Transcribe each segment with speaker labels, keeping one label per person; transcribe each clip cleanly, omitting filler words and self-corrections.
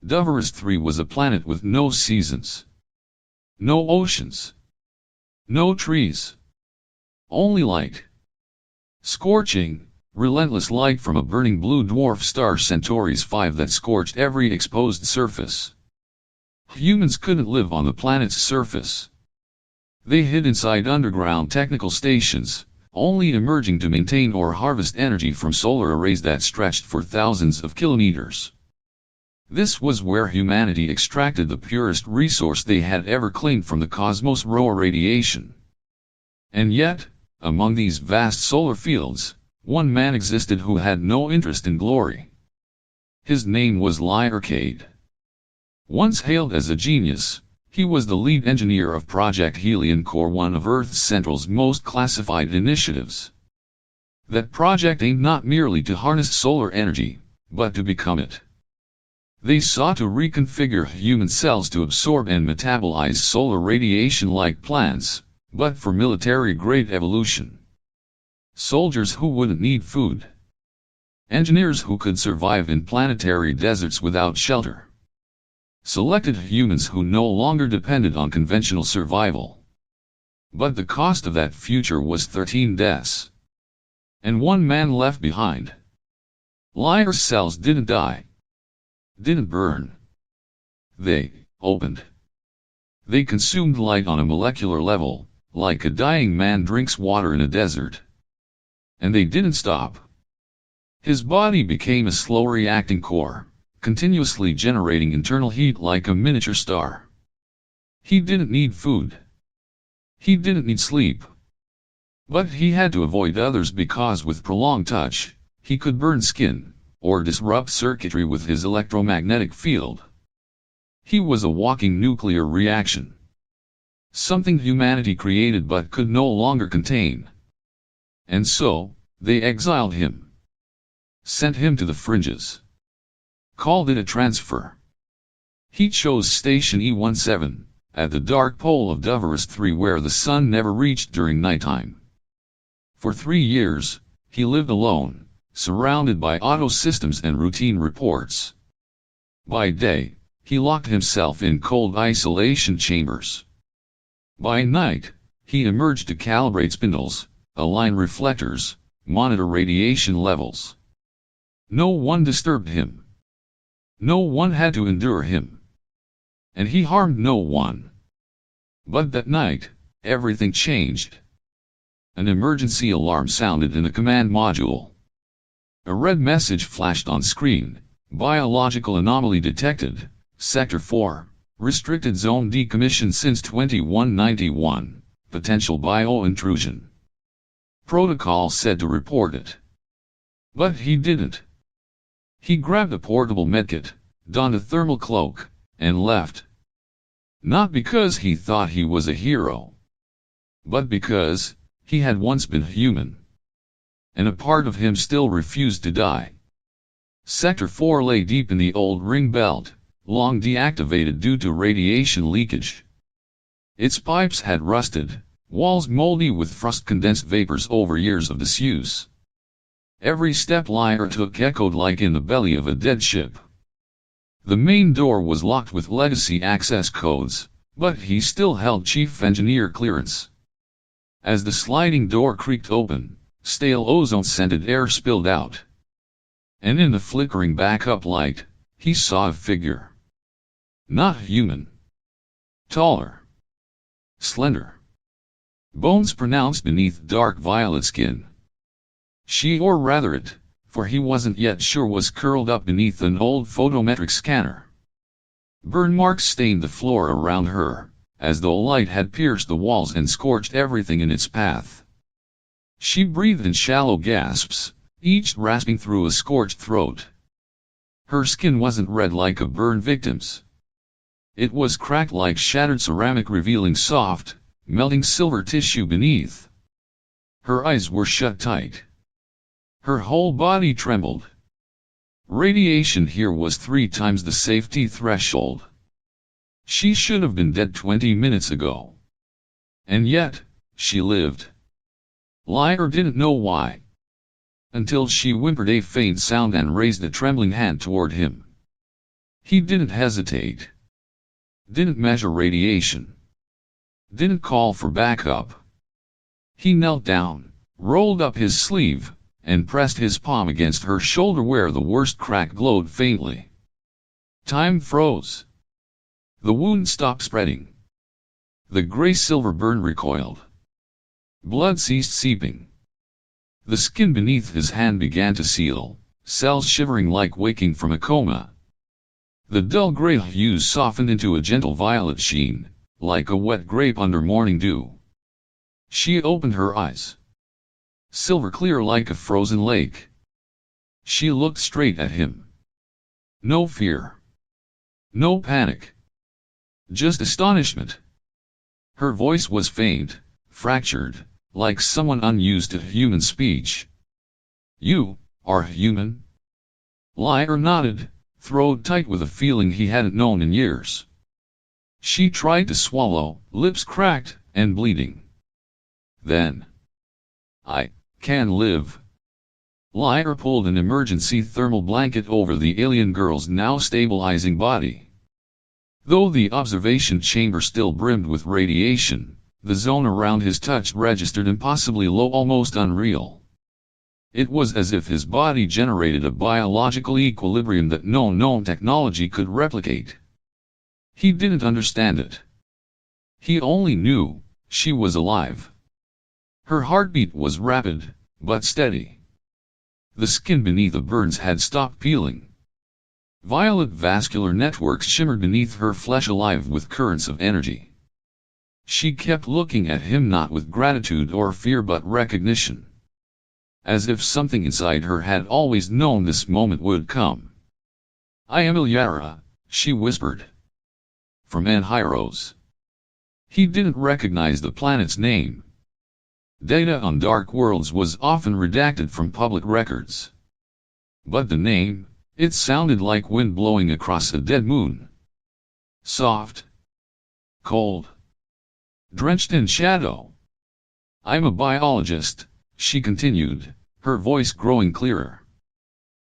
Speaker 1: Doverus 3 was a planet with no seasons, no oceans, no trees, only light. Scorching, relentless light from a burning blue dwarf star Centaurus 5 that scorched every exposed surface. Humans couldn't live on the planet's surface. They hid inside underground technical stations, only emerging to maintain or harvest energy from solar arrays that stretched for thousands of kilometers. This was where humanity extracted the purest resource they had ever claimed from the cosmos: raw radiation. And yet, among these vast solar fields, one man existed who had no interest in glory. His name was Lior. Once hailed as a genius, he was the lead engineer of Project Helion Core, one of Earth Central's most classified initiatives. That project aimed not merely to harness solar energy, but to become it. They sought to reconfigure human cells to absorb and metabolize solar radiation like plants, but for military-grade evolution. Soldiers who wouldn't need food. Engineers who could survive in planetary deserts without shelter. Selected humans who no longer depended on conventional survival. But the cost of that future was 13 deaths. And one man left behind. Lior's cells didn't die. Didn't burn. They opened. They consumed light on a molecular level, like a dying man drinks water in a desert. And they didn't stop. His body became a slow-reacting core, continuously generating internal heat like a miniature star. He didn't need food. He didn't need sleep. But he had to avoid others because with prolonged touch, he could burn skin, or disrupt circuitry with his electromagnetic field. He was a walking nuclear reaction. Something humanity created but could no longer contain. And so, they exiled him. Sent him to the fringes. Called it a transfer. He chose Station E17, at the dark pole of Doverus 3 where the sun never reached during nighttime. For 3 years, he lived alone, surrounded by auto systems and routine reports. By day, he locked himself in cold isolation chambers. By night, he emerged to calibrate spindles, align reflectors, monitor radiation levels. No one disturbed him. No one had to endure him. And he harmed no one. But that night, everything changed. An emergency alarm sounded in the command module. A red message flashed on screen: biological anomaly detected, Sector 4, restricted zone decommissioned since 2191, potential bio-intrusion. Protocol said to report it. But he didn't. He grabbed a portable medkit, donned a thermal cloak, and left. Not because he thought he was a hero, but because he had once been human. And a part of him still refused to die. Sector 4 lay deep in the old ring belt, long deactivated due to radiation leakage. Its pipes had rusted, walls moldy with frost-condensed vapors over years of disuse. Every step Lior took echoed like in the belly of a dead ship. The main door was locked with legacy access codes, but he still held chief engineer clearance. As the sliding door creaked open, stale ozone-scented air spilled out. And in the flickering backup light, he saw a figure. Not human. Taller. Slender. Bones pronounced beneath dark violet skin. She, or rather it, for he wasn't yet sure, was curled up beneath an old photometric scanner. Burn marks stained the floor around her, as though light had pierced the walls and scorched everything in its path. She breathed in shallow gasps, each rasping through a scorched throat. Her skin wasn't red like a burn victim's. It was cracked like shattered ceramic, revealing soft, melting silver tissue beneath. Her eyes were shut tight. Her whole body trembled. Radiation here was 3 times the safety threshold. She should have been dead 20 minutes ago. And yet, she lived. Lior didn't know why. Until she whimpered a faint sound and raised a trembling hand toward him. He didn't hesitate. Didn't measure radiation. Didn't call for backup. He knelt down, rolled up his sleeve, and pressed his palm against her shoulder where the worst crack glowed faintly. Time froze. The wound stopped spreading. The gray-silver burn recoiled. Blood ceased seeping. The skin beneath his hand began to seal, cells shivering like waking from a coma. The dull gray hues softened into a gentle violet sheen, like a wet grape under morning dew. She opened her eyes. Silver clear like a frozen lake. She looked straight at him. No fear. No panic. Just astonishment. Her voice was faint, fractured, like someone unused to human speech. You are human? Lior nodded, throat tight with a feeling he hadn't known in years. She tried to swallow, lips cracked and bleeding. Then, I can live. Lior pulled an emergency thermal blanket over the alien girl's now stabilizing body. Though the observation chamber still brimmed with radiation, the zone around his touch registered impossibly low, almost unreal. It was as if his body generated a biological equilibrium that no known technology could replicate. He didn't understand it. He only knew she was alive. Her heartbeat was rapid, but steady. The skin beneath the burns had stopped peeling. Violet vascular networks shimmered beneath her flesh, alive with currents of energy. She kept looking at him, not with gratitude or fear but recognition. As if something inside her had always known this moment would come. I am Eliara, she whispered. From Anhyros. He didn't recognize the planet's name. Data on dark worlds was often redacted from public records. But the name, it sounded like wind blowing across a dead moon. Soft. Cold. Drenched in shadow. I'm a biologist, she continued, her voice growing clearer.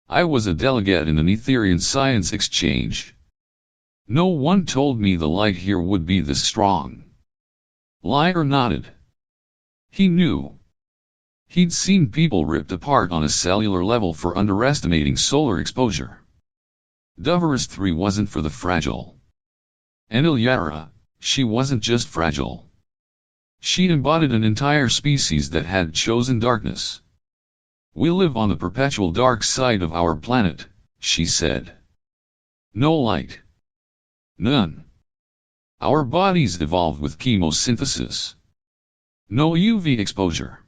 Speaker 1: I was a delegate in an Etherian science exchange. No one told me the light here would be this strong. Lior nodded. He knew. He'd seen people ripped apart on a cellular level for underestimating solar exposure. Doverus 3 wasn't for the fragile. And Eliara, she wasn't just fragile. She embodied an entire species that had chosen darkness. We live on the perpetual dark side of our planet, she said. No light. None. Our bodies evolved with chemosynthesis. No UV exposure.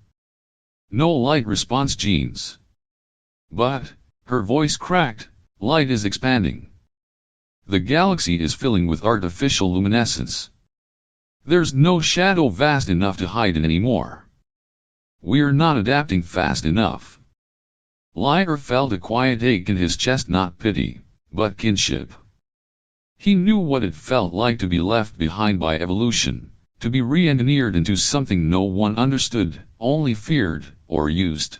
Speaker 1: No light response genes. But, her voice cracked, light is expanding. The galaxy is filling with artificial luminescence. There's no shadow vast enough to hide in anymore. We're not adapting fast enough. Lior felt a quiet ache in his chest, not pity, but kinship. He knew what it felt like to be left behind by evolution, to be re-engineered into something no one understood, only feared, or used.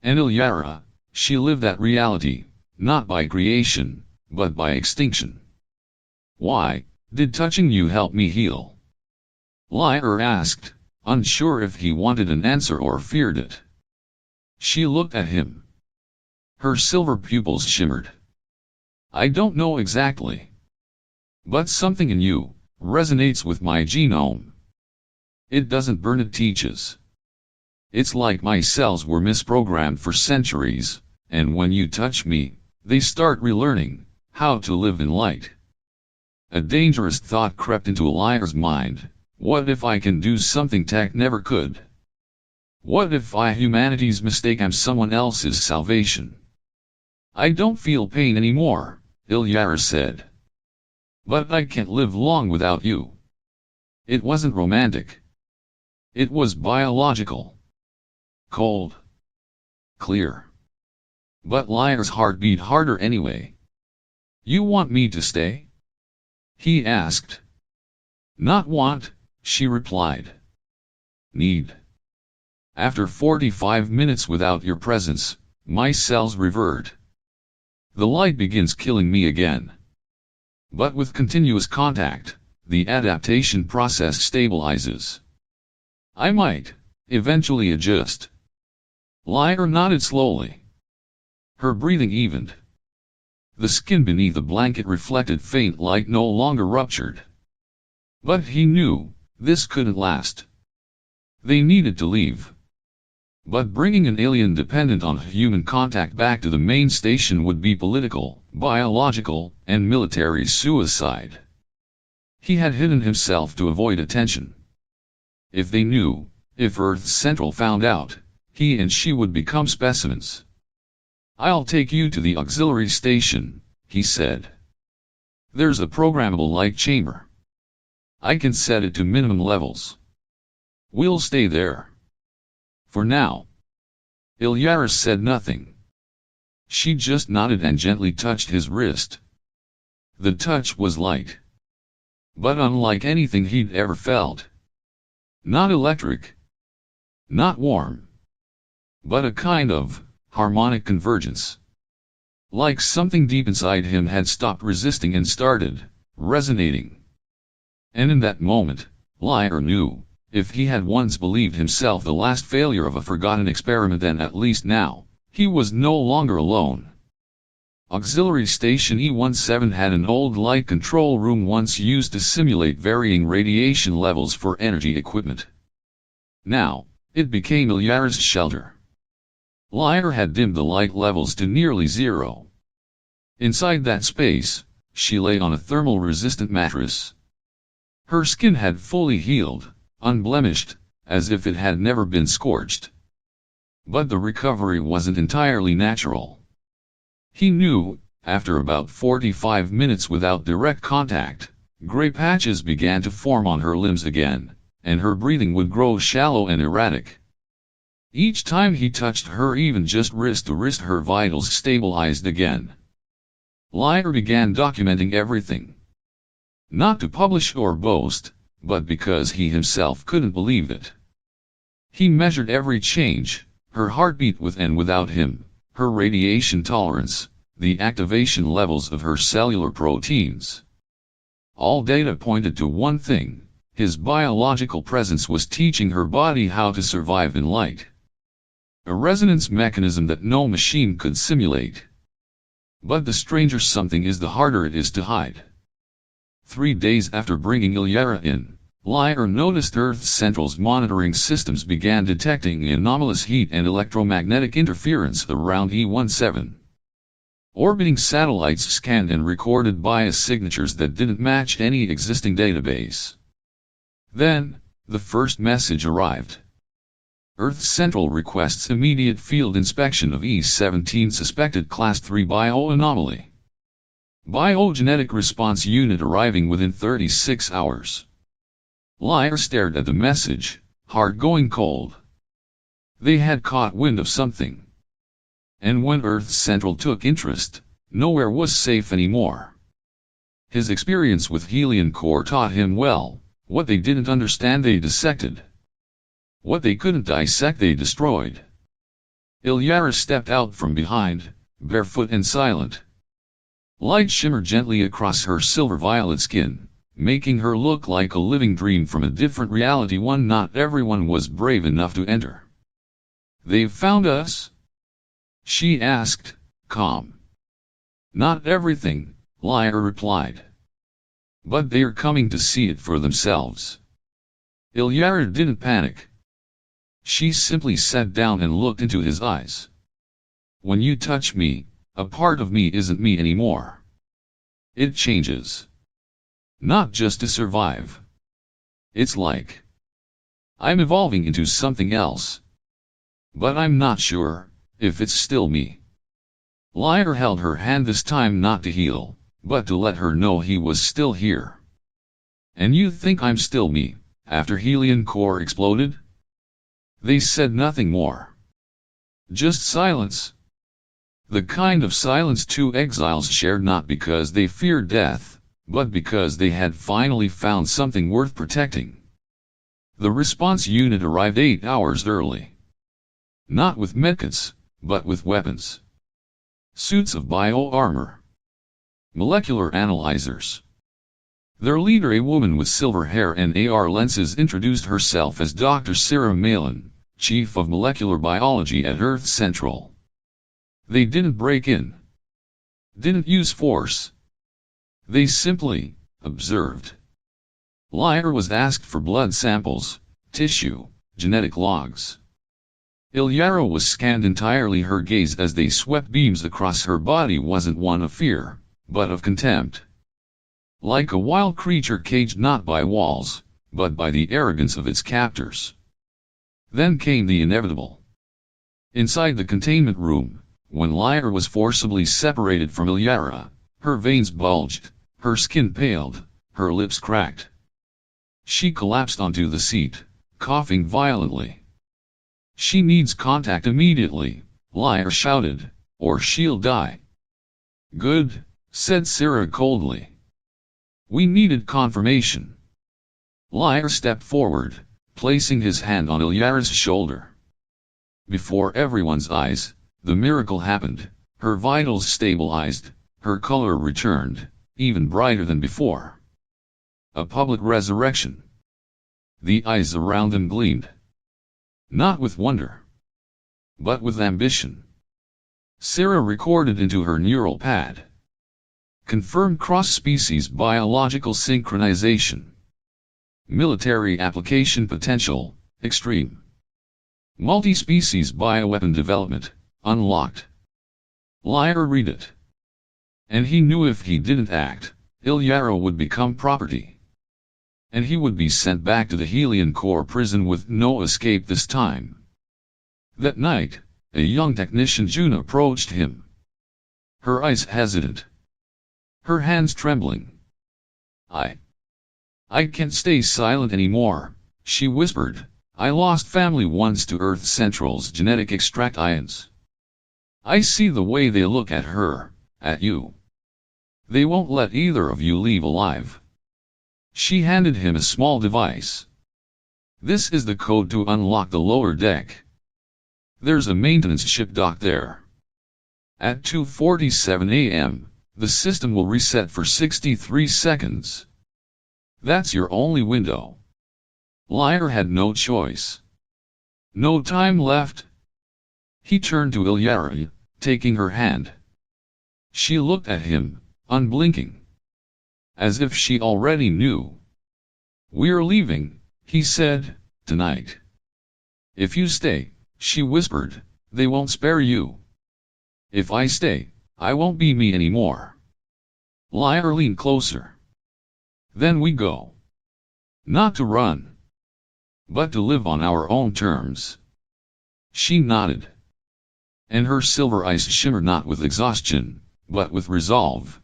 Speaker 1: And Eliara, she lived that reality, not by creation, but by extinction. Why did touching you help me heal? Lior asked, unsure if he wanted an answer or feared it. She looked at him. Her silver pupils shimmered. I don't know exactly. But something in you resonates with my genome. It doesn't burn, it teaches. It's like my cells were misprogrammed for centuries, and when you touch me, they start relearning how to live in light. A dangerous thought crept into Eliar's mind. What if I can do something tech never could? What if humanity's mistake I'm someone else's salvation? I don't feel pain anymore, Eliara said. But I can't live long without you. It wasn't romantic. It was biological. Cold. Clear. But Lior's heart beat harder anyway. You want me to stay? He asked. Not want, she replied. Need. After 45 minutes without your presence, my cells revert. The light begins killing me again. But with continuous contact, the adaptation process stabilizes. I might eventually adjust. Lior nodded slowly. Her breathing evened. The skin beneath the blanket reflected faint light, no longer ruptured. But he knew this couldn't last. They needed to leave. But bringing an alien dependent on human contact back to the main station would be political, biological, and military suicide. He had hidden himself to avoid attention. If they knew, if Earth Central found out, he and she would become specimens. "I'll take you to the auxiliary station," he said. "There's a programmable light chamber. I can set it to minimum levels. We'll stay there. For now." Eliara said nothing. She just nodded and gently touched his wrist. The touch was light, but unlike anything he'd ever felt. Not electric, not warm, but a kind of harmonic convergence. Like something deep inside him had stopped resisting and started resonating. And in that moment, Lior knew, if he had once believed himself the last failure of a forgotten experiment, then at least now, he was no longer alone. Auxiliary Station E17 had an old light control room once used to simulate varying radiation levels for energy equipment. Now, it became Eliara's shelter. Lior had dimmed the light levels to nearly zero. Inside that space, she lay on a thermal-resistant mattress. Her skin had fully healed, unblemished, as if it had never been scorched. But the recovery wasn't entirely natural. He knew, after about 45 minutes without direct contact, gray patches began to form on her limbs again, and her breathing would grow shallow and erratic. Each time he touched her, even just wrist to wrist, her vitals stabilized again. Lior began documenting everything. Not to publish or boast, but because he himself couldn't believe it. He measured every change, her heartbeat with and without him, her radiation tolerance, the activation levels of her cellular proteins. All data pointed to one thing: his biological presence was teaching her body how to survive in light. A resonance mechanism that no machine could simulate. But the stranger something is, the harder it is to hide. 3 days after bringing Eliara in, Lior noticed Earth Central's monitoring systems began detecting anomalous heat and electromagnetic interference around E17. Orbiting satellites scanned and recorded bias signatures that didn't match any existing database. Then, the first message arrived. Earth Central requests immediate field inspection of E17 suspected Class 3 bioanomaly. Biogenetic response unit arriving within 36 hours. Lior stared at the message, heart going cold. They had caught wind of something. And when Earth Central took interest, nowhere was safe anymore. His experience with Helion Core taught him well: what they didn't understand they dissected. What they couldn't dissect they destroyed. Eliara stepped out from behind, barefoot and silent. Light shimmered gently across her silver-violet skin, making her look like a living dream from a different reality, one not everyone was brave enough to enter. "They've found us?" she asked, calm. "Not everything," Lior replied. "But they're coming to see it for themselves." Eliara didn't panic. She simply sat down and looked into his eyes. "When you touch me, a part of me isn't me anymore. It changes. Not just to survive. It's like I'm evolving into something else. But I'm not sure if it's still me." Lior held her hand this time, not to heal, but to let her know he was still here. "And you think I'm still me, after Helion Core exploded?" They said nothing more. Just silence. The kind of silence two exiles shared, not because they feared death, but because they had finally found something worth protecting. The response unit arrived 8 hours early. Not with medkits, but with weapons. Suits of bio-armor. Molecular analyzers. Their leader, a woman with silver hair and AR lenses, introduced herself as Dr. Sarah Malin, Chief of Molecular Biology at Earth Central. They didn't break in. Didn't use force. They simply observed. Lior was asked for blood samples, tissue, genetic logs. Eliara was scanned entirely. Her gaze as they swept beams across her body wasn't one of fear, but of contempt. Like a wild creature caged not by walls, but by the arrogance of its captors. Then came the inevitable. Inside the containment room, when Lior was forcibly separated from Eliara, her veins bulged, her skin paled, her lips cracked. She collapsed onto the seat, coughing violently. "She needs contact immediately," Lior shouted, "or she'll die." "Good," said Sarah coldly. "We needed confirmation." Lior stepped forward, placing his hand on Eliara's shoulder. Before everyone's eyes, the miracle happened. Her vitals stabilized, her color returned, even brighter than before. A public resurrection. The eyes around them gleamed. Not with wonder, but with ambition. Sarah recorded into her neural pad. Confirmed cross-species biological synchronization. Military application potential, extreme. Multi-species bioweapon development, unlocked. Lior read it. And he knew if he didn't act, Eliara would become property. And he would be sent back to the Helion Core prison with no escape this time. That night, a young technician June approached him. Her eyes hesitant. Her hands trembling. I can't stay silent anymore," she whispered. "I lost family once to Earth Central's genetic extract ions. I see the way they look at her, at you. They won't let either of you leave alive." She handed him a small device. "This is the code to unlock the lower deck. There's a maintenance ship docked there. At 2:47 a.m., the system will reset for 63 seconds. That's your only window." Lior had no choice. No time left. He turned to Eliara, taking her hand. She looked at him, unblinking. As if she already knew. "We're leaving," he said, "tonight. If you stay," she whispered, "they won't spare you. If I stay, I won't be me anymore." Lior leaned closer. "Then we go. Not to run, but to live on our own terms." She nodded. And her silver eyes shimmered not with exhaustion, but with resolve.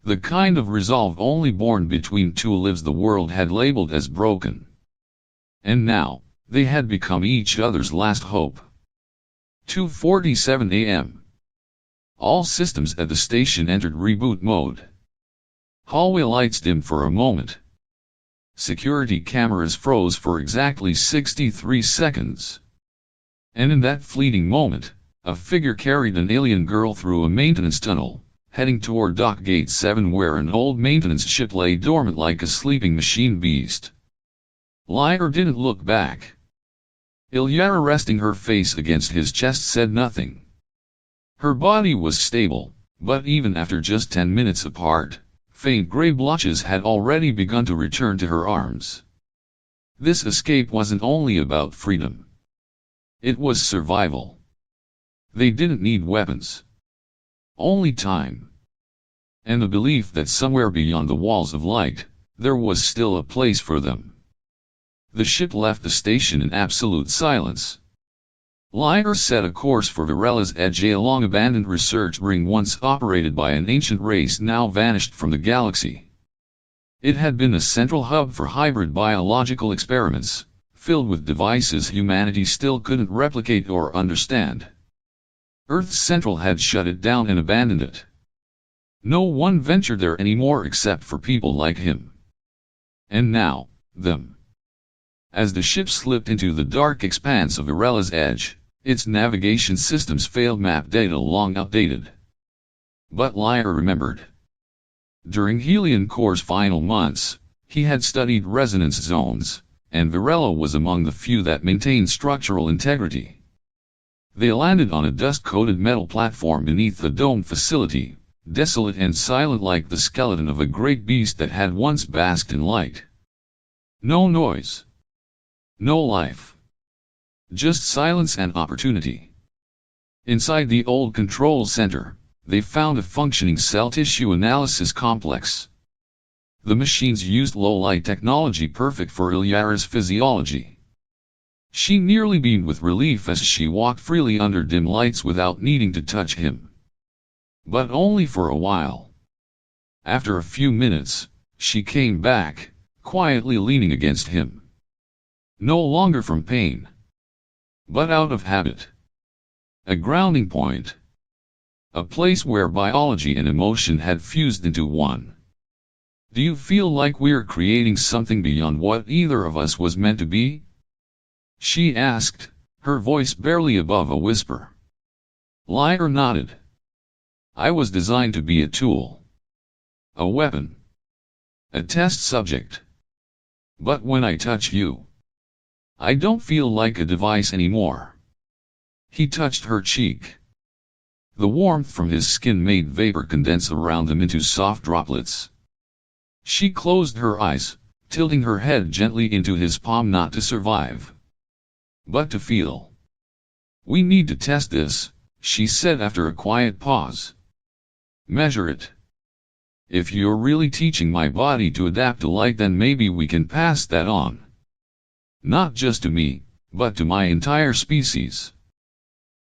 Speaker 1: The kind of resolve only born between two lives the world had labeled as broken. And now, they had become each other's last hope. 2:47 a.m. All systems at the station entered reboot mode. Hallway lights dimmed for a moment. Security cameras froze for exactly 63 seconds. And in that fleeting moment, a figure carried an alien girl through a maintenance tunnel, heading toward Dock Gate 7 where an old maintenance ship lay dormant like a sleeping machine beast. Lior didn't look back. Eliara, resting her face against his chest, said nothing. Her body was stable, but even after just 10 minutes apart, faint gray blotches had already begun to return to her arms. This escape wasn't only about freedom. It was survival. They didn't need weapons. Only time. And the belief that somewhere beyond the walls of light, there was still a place for them. The ship left the station in absolute silence. Lior set a course for Varela's Edge, a long-abandoned research ring once operated by an ancient race now vanished from the galaxy. It had been a central hub for hybrid biological experiments, filled with devices humanity still couldn't replicate or understand. Earth Central had shut it down and abandoned it. No one ventured there anymore except for people like him. And now, them. As the ship slipped into the dark expanse of Varela's Edge, its navigation systems failed, map data long outdated. But Lior remembered. During Helion Core's final months, he had studied resonance zones, and Varela was among the few that maintained structural integrity. They landed on a dust-coated metal platform beneath the dome facility, desolate and silent like the skeleton of a great beast that had once basked in light. No noise. No life. Just silence and opportunity. Inside the old control center, they found a functioning cell tissue analysis complex. The machines used low-light technology perfect for Eliara's physiology. She nearly beamed with relief as she walked freely under dim lights without needing to touch him. But only for a while. After a few minutes, she came back, quietly leaning against him. No longer from pain, but out of habit. A grounding point. A place where biology and emotion had fused into one. Do you feel like we're creating something beyond what either of us was meant to be? She asked, her voice barely above a whisper. Lior nodded. I was designed to be a tool. A weapon. A test subject. But when I touch you, I don't feel like a device anymore. He touched her cheek. The warmth from his skin made vapor condense around them into soft droplets. She closed her eyes, tilting her head gently into his palm, not to survive, but to feel. We need to test this, she said after a quiet pause. Measure it. If you're really teaching my body to adapt to light, then maybe we can pass that on. Not just to me, but to my entire species.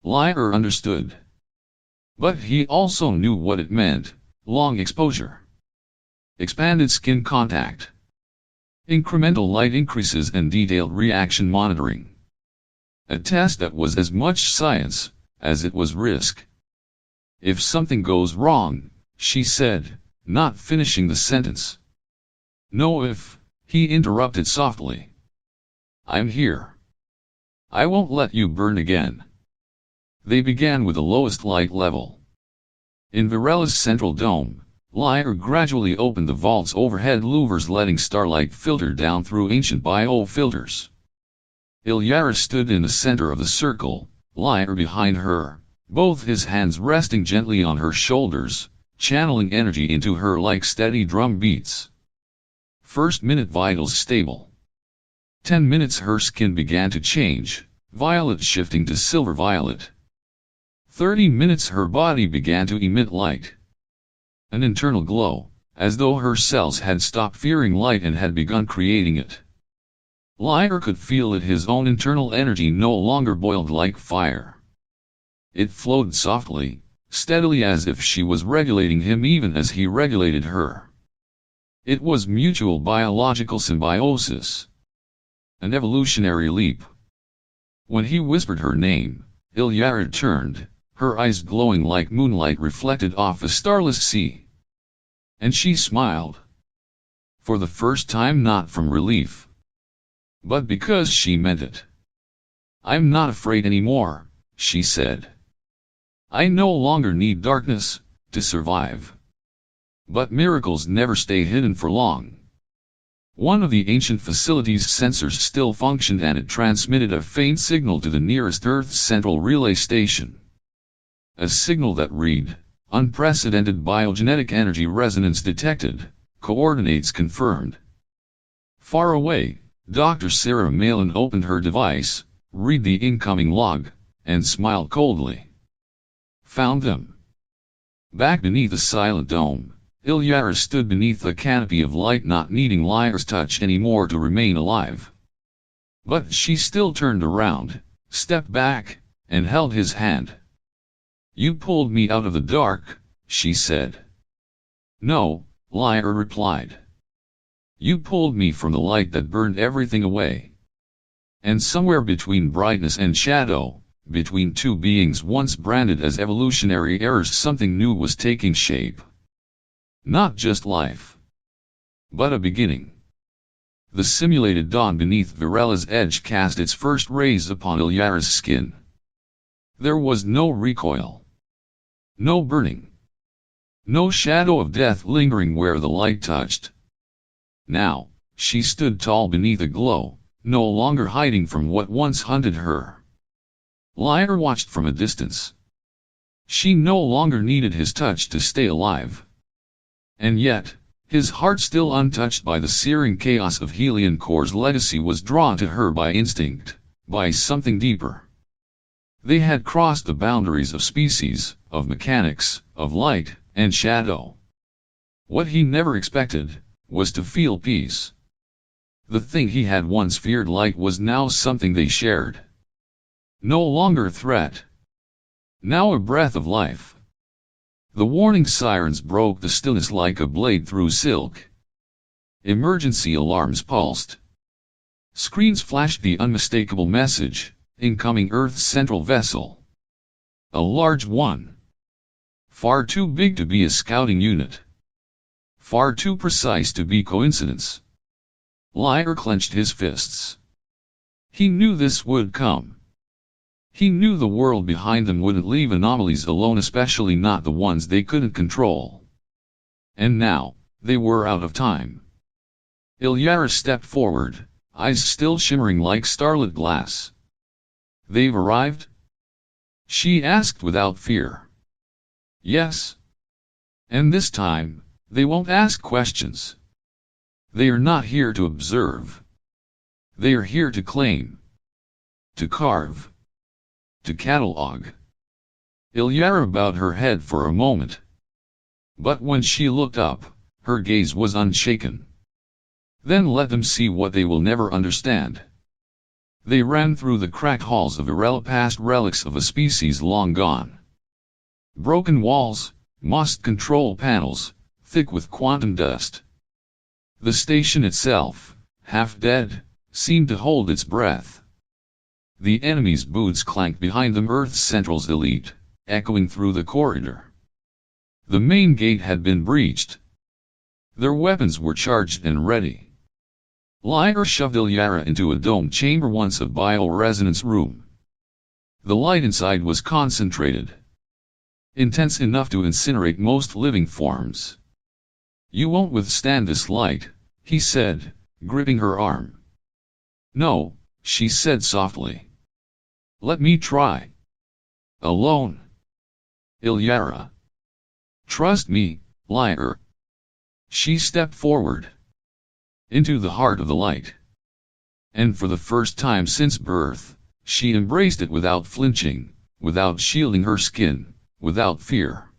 Speaker 1: Lior understood. But he also knew what it meant: long exposure. Expanded skin contact. Incremental light increases and detailed reaction monitoring. A test that was as much science as it was risk. If something goes wrong, she said, not finishing the sentence. No if, he interrupted softly. I'm here. I won't let you burn again. They began with the lowest light level. In Varela's central dome, Lior gradually opened the vault's overhead louvers, letting starlight filter down through ancient biofilters. Eliara stood in the center of the circle, Lior behind her, both his hands resting gently on her shoulders, channeling energy into her like steady drum beats. First minute vitals stable. 10 minutes her skin began to change, violet shifting to silver violet. 30 minutes her body began to emit light. An internal glow, as though her cells had stopped fearing light and had begun creating it. Lior could feel it, his own internal energy no longer boiled like fire. It flowed softly, steadily, as if she was regulating him even as he regulated her. It was mutual biological symbiosis. An evolutionary leap. When he whispered her name, Eliara turned, her eyes glowing like moonlight reflected off a starless sea. And she smiled. For the first time, not from relief, but because she meant it. I'm not afraid anymore, she said. I no longer need darkness to survive. But miracles never stay hidden for long. One of the ancient facility's sensors still functioned, and it transmitted a faint signal to the nearest Earth's central relay station. A signal that read, unprecedented biogenetic energy resonance detected, coordinates confirmed. Far away, Dr. Sarah Malin opened her device, read the incoming log, and smiled coldly. Found them. Back beneath the silent dome, Eliara stood beneath a canopy of light, not needing Lior's touch anymore to remain alive. But she still turned around, stepped back, and held his hand. You pulled me out of the dark, she said. No, Lior replied. You pulled me from the light that burned everything away. And somewhere between brightness and shadow, between two beings once branded as evolutionary errors, something new was taking shape. Not just life, but a beginning. The simulated dawn beneath Varela's edge cast its first rays upon Eliara's skin. There was no recoil. No burning. No shadow of death lingering where the light touched. Now, she stood tall beneath a glow, no longer hiding from what once hunted her. Lior watched from a distance. She no longer needed his touch to stay alive. And yet, his heart still untouched by the searing chaos of Helion Core's legacy was drawn to her by instinct, by something deeper. They had crossed the boundaries of species, of mechanics, of light and shadow. What he never expected was to feel peace. The thing he had once feared, light, was now something they shared. No longer a threat. Now a breath of life. The warning sirens broke the stillness like a blade through silk. Emergency alarms pulsed. Screens flashed the unmistakable message: incoming Earth's central vessel. A large one. Far too big to be a scouting unit. Far too precise to be coincidence. Lior clenched his fists. He knew this would come. He knew the world behind them wouldn't leave anomalies alone, especially not the ones they couldn't control. And now, they were out of time. Eliara stepped forward, eyes still shimmering like starlit glass. "They've arrived?" she asked without fear. "Yes. And this time, they won't ask questions. They are not here to observe. They are here to claim. To carve. To catalog." Eliara bowed her head for a moment. But when she looked up, her gaze was unshaken. "Then let them see what they will never understand." They ran through the cracked halls of past relics of a species long gone. Broken walls, mossed control panels, thick with quantum dust. The station itself, half dead, seemed to hold its breath. The enemy's boots clanked behind them, Earth's Central's elite, echoing through the corridor. The main gate had been breached. Their weapons were charged and ready. Lior shoved Eliara into a domed chamber, once a bioresonance room. The light inside was concentrated. Intense enough to incinerate most living forms. "You won't withstand this light," he said, gripping her arm. "No," she said softly. "Let me try. Alone." "Eliara. Trust me, Lior." She stepped forward. Into the heart of the light. And for the first time since birth, she embraced it without flinching, without shielding her skin, without fear.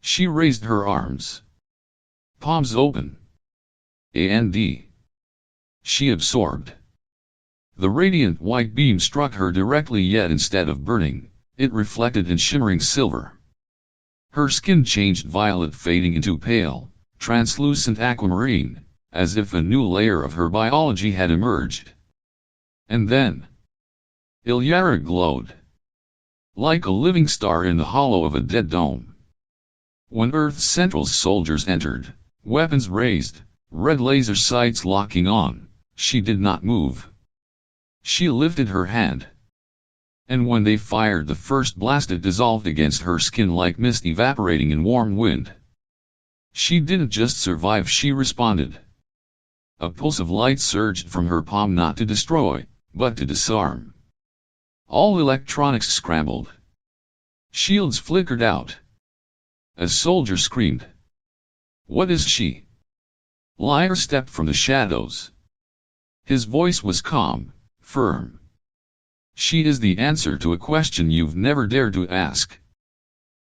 Speaker 1: She raised her arms. Palms open. And she absorbed. The radiant white beam struck her directly, yet instead of burning, it reflected in shimmering silver. Her skin changed violet, fading into pale, translucent aquamarine, as if a new layer of her biology had emerged. And then, Eliara glowed. Like a living star in the hollow of a dead dome. When Earth Central's soldiers entered, weapons raised, red laser sights locking on, she did not move. She lifted her hand. And when they fired the first blast, it dissolved against her skin like mist evaporating in warm wind. She didn't just survive, she responded. A pulse of light surged from her palm, not to destroy, but to disarm. All electronics scrambled. Shields flickered out. A soldier screamed. "What is she?" Lior stepped from the shadows. His voice was calm, firm. "She is the answer to a question you've never dared to ask."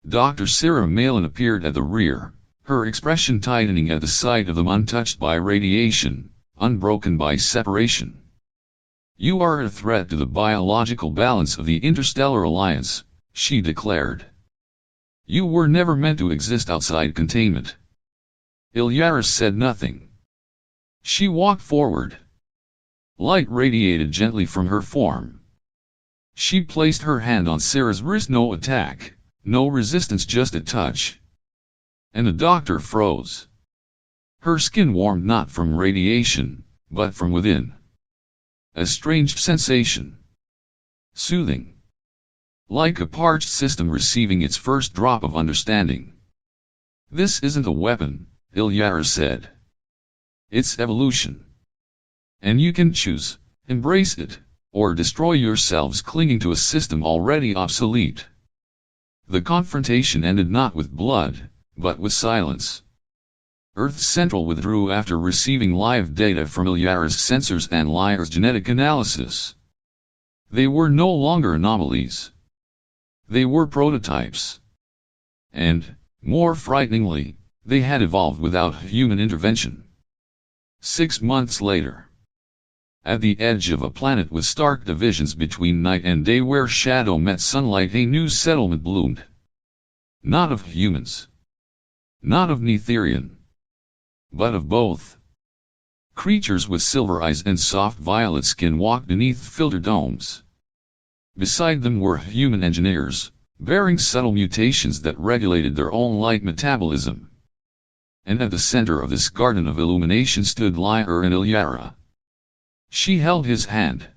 Speaker 1: Dr. Sarah Malin appeared at the rear, her expression tightening at the sight of them, untouched by radiation, unbroken by separation. "You are a threat to the biological balance of the Interstellar Alliance," she declared. "You were never meant to exist outside containment." Eliara said nothing. She walked forward. Light radiated gently from her form. She placed her hand on Sarah's wrist. No attack, no resistance, just a touch. And the doctor froze. Her skin warmed not from radiation, but from within. A strange sensation. Soothing. Like a parched system receiving its first drop of understanding. This isn't a weapon, Eliara said. It's evolution. And you can choose, embrace it, or destroy yourselves clinging to a system already obsolete. The confrontation ended not with blood, but with silence. Earth Central withdrew after receiving live data from Eliara's sensors and Lior's genetic analysis. They were no longer anomalies. They were prototypes. And, more frighteningly, they had evolved without human intervention. 6 months later. At the edge of a planet with stark divisions between night and day where shadow met sunlight, a new settlement bloomed. Not of humans. Not of Netherian. But of both. Creatures with silver eyes and soft violet skin walked beneath filter domes. Beside them were human engineers, bearing subtle mutations that regulated their own light metabolism. And at the center of this garden of illumination stood Lior and Eliara. She held his hand.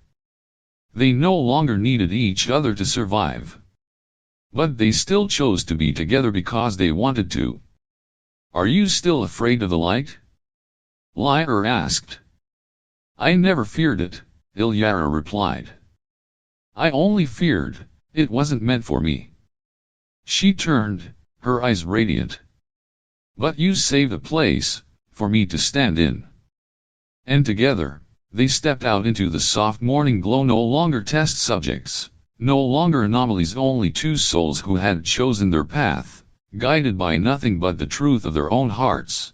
Speaker 1: They no longer needed each other to survive. But they still chose to be together because they wanted to. Are you still afraid of the light? Lior asked. I never feared it, Eliara replied. I only feared, it wasn't meant for me. She turned, her eyes radiant. But you saved a place, for me to stand in. And together, they stepped out into the soft morning glow, no longer test subjects, no longer anomalies, only two souls who had chosen their path, guided by nothing but the truth of their own hearts.